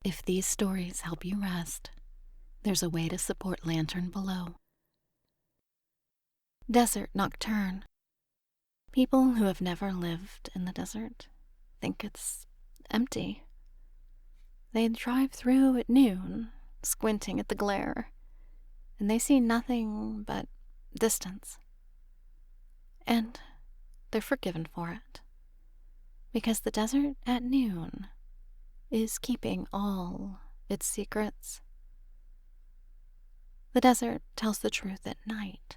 If these stories help you rest, there's a way to support Lantern below. Desert Nocturne. People who have never lived in the desert think it's empty. They drive through at noon, squinting at the glare, and they see nothing but distance. And they're forgiven for it, because the desert at noon is keeping all its secrets. The desert tells the truth at night,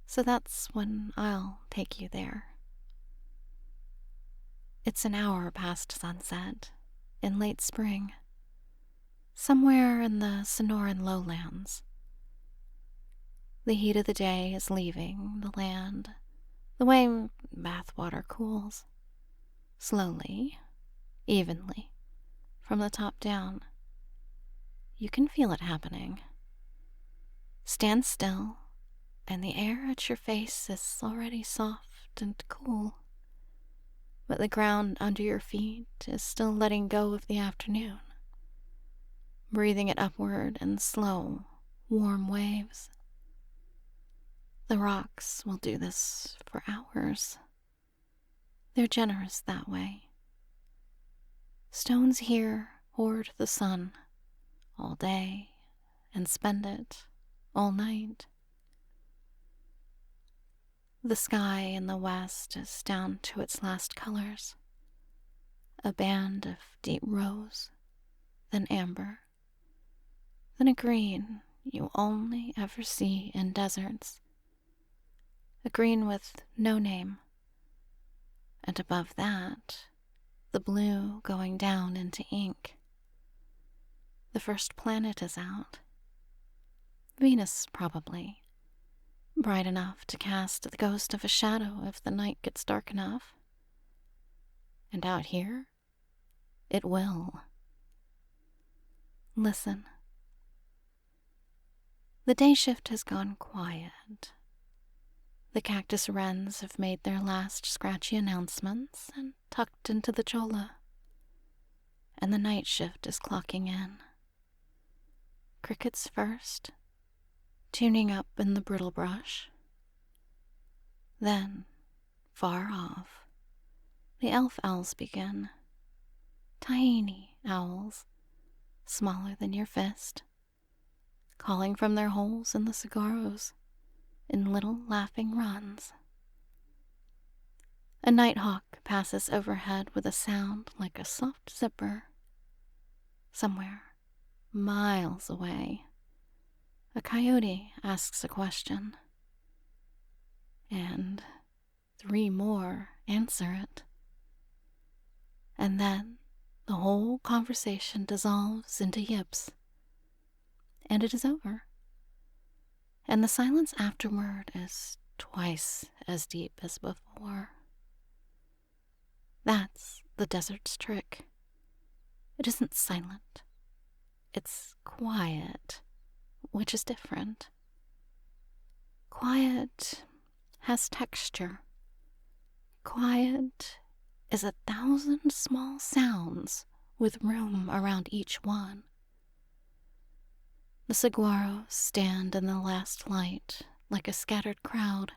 so that's when I'll take you there. It's an hour past sunset in late spring, somewhere in the Sonoran lowlands. The heat of the day is leaving the land the way bathwater cools, slowly, evenly, from the top down. You can feel it happening. Stand still, and the air at your face is already soft and cool, but the ground under your feet is still letting go of the afternoon, breathing it upward in slow, warm waves. The rocks will do this for hours. They're generous that way. Stones here hoard the sun all day and spend it all night. The sky in the west is down to its last colors, a band of deep rose, then amber, then a green you only ever see in deserts, a green with no name, and above that, the blue going down into ink. The first planet is out. Venus, probably. Bright enough to cast the ghost of a shadow if the night gets dark enough. And out here, it will. Listen. The day shift has gone quiet. The cactus wrens have made their last scratchy announcements and tucked into the cholla. And the night shift is clocking in. Crickets first, tuning up in the brittle brush. Then, far off, the elf owls begin. Tiny owls, smaller than your fist, calling from their holes in the saguaros in little laughing runs. A nighthawk passes overhead with a sound like a soft zipper. Somewhere, miles away, a coyote asks a question, and 3 more answer it. And then the whole conversation dissolves into yips, and it is over. And the silence afterward is twice as deep as before. That's the desert's trick. It isn't silent. It's quiet, which is different. Quiet has texture. Quiet is 1,000 small sounds with room around each one. The saguaros stand in the last light like a scattered crowd,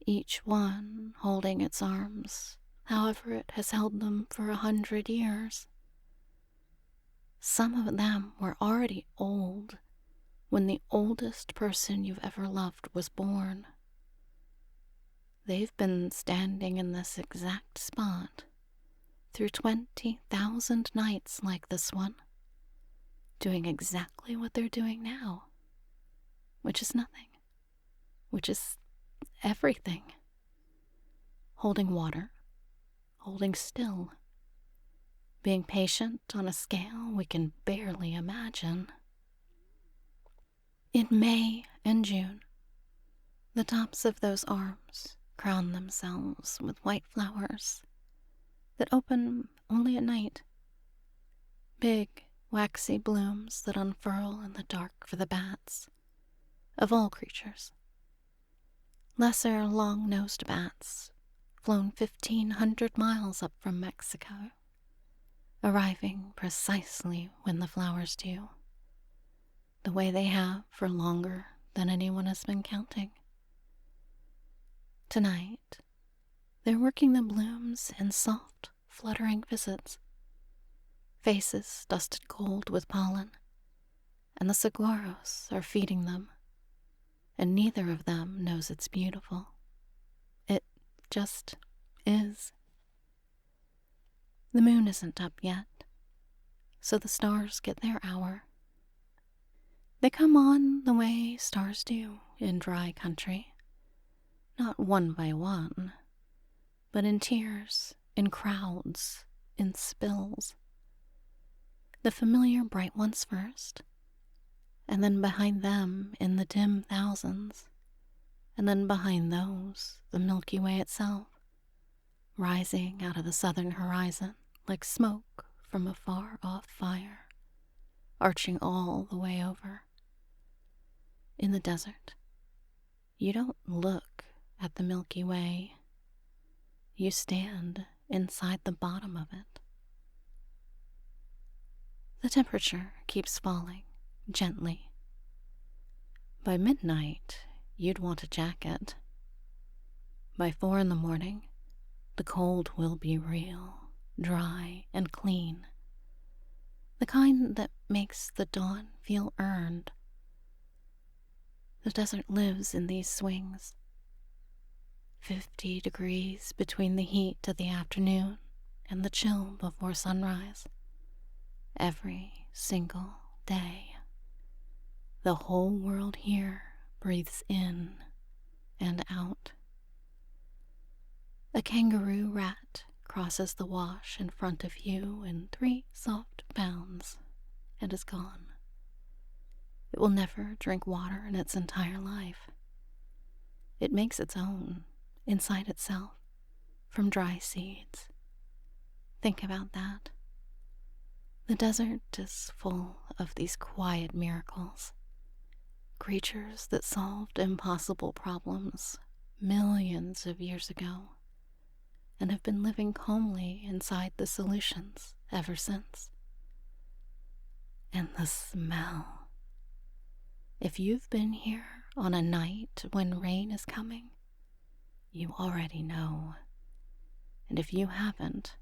each one holding its arms however it has held them for 100 years. Some of them were already old when the oldest person you've ever loved was born. They've been standing in this exact spot through 20,000 nights like this one, doing exactly what they're doing now, which is nothing, which is everything. Holding water, holding still, being patient on a scale we can barely imagine. In May and June, the tops of those arms crown themselves with white flowers that open only at night, big, waxy blooms that unfurl in the dark for the bats, of all creatures. Lesser long-nosed bats, flown 1,500 miles up from Mexico, arriving precisely when the flowers do, the way they have for longer than anyone has been counting. Tonight, they're working the blooms in soft, fluttering visits, faces dusted gold with pollen, and the saguaros are feeding them, and neither of them knows it's beautiful. It just is. The moon isn't up yet, so the stars get their hour. They come on the way stars do in dry country, not one by one, but in tiers, in crowds, in spills. The familiar bright ones first, and then behind them in the dim thousands, and then behind those the Milky Way itself, rising out of the southern horizon like smoke from a far-off fire, arching all the way over. In the desert, you don't look at the Milky Way. You stand inside the bottom of it. The temperature keeps falling, gently. By midnight, you'd want a jacket. By 4 in the morning, the cold will be real, dry, and clean. The kind that makes the dawn feel earned. The desert lives in these swings. 50 degrees between the heat of the afternoon and the chill before sunrise. Every single day. The whole world here breathes in and out. A kangaroo rat crosses the wash in front of you in 3 soft bounds and is gone. It will never drink water in its entire life. It makes its own, inside itself, from dry seeds. Think about that. The desert is full of these quiet miracles, creatures that solved impossible problems millions of years ago and have been living calmly inside the solutions ever since. And the smell. If you've been here on a night when rain is coming, you already know. And if you haven't,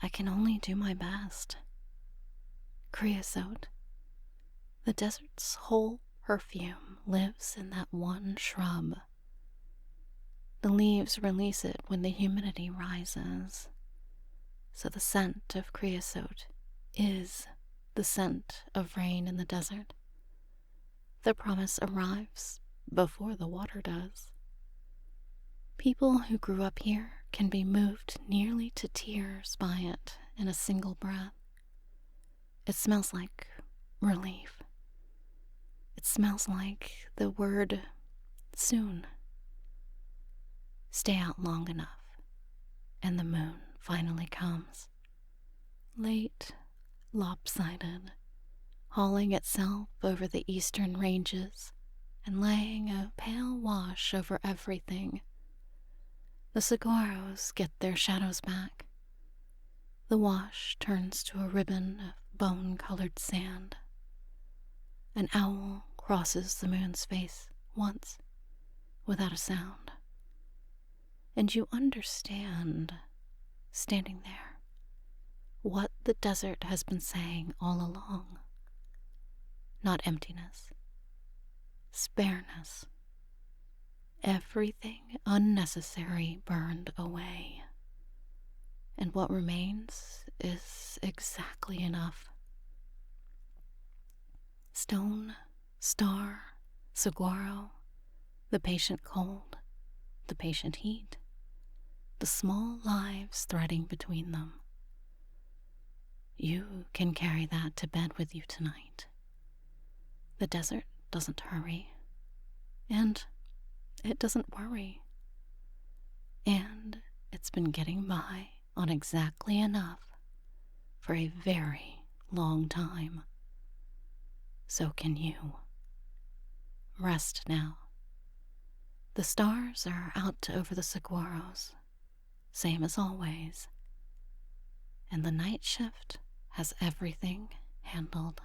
I can only do my best. Creosote, the desert's whole perfume, lives in that one shrub. The leaves release it when the humidity rises, so the scent of creosote is the scent of rain in the desert. The promise arrives before the water does. People who grew up here can be moved nearly to tears by it in a single breath. It smells like relief. It smells like the word soon. Stay out long enough, and the moon finally comes. Late, lopsided, hauling itself over the eastern ranges and laying a pale wash over everything. The saguaros get their shadows back. The wash turns to a ribbon of bone-colored sand. An owl crosses the moon's face once, without a sound. And you understand, standing there, what the desert has been saying all along. Not emptiness, spareness. Everything unnecessary burned away, and what remains is exactly enough. Stone, star, saguaro, the patient cold, the patient heat, the small lives threading between them. You can carry that to bed with you tonight. The desert doesn't hurry, and it doesn't worry. And it's been getting by on exactly enough for a very long time. So can you. Rest now. The stars are out over the saguaros, same as always. and the night shift has everything handled.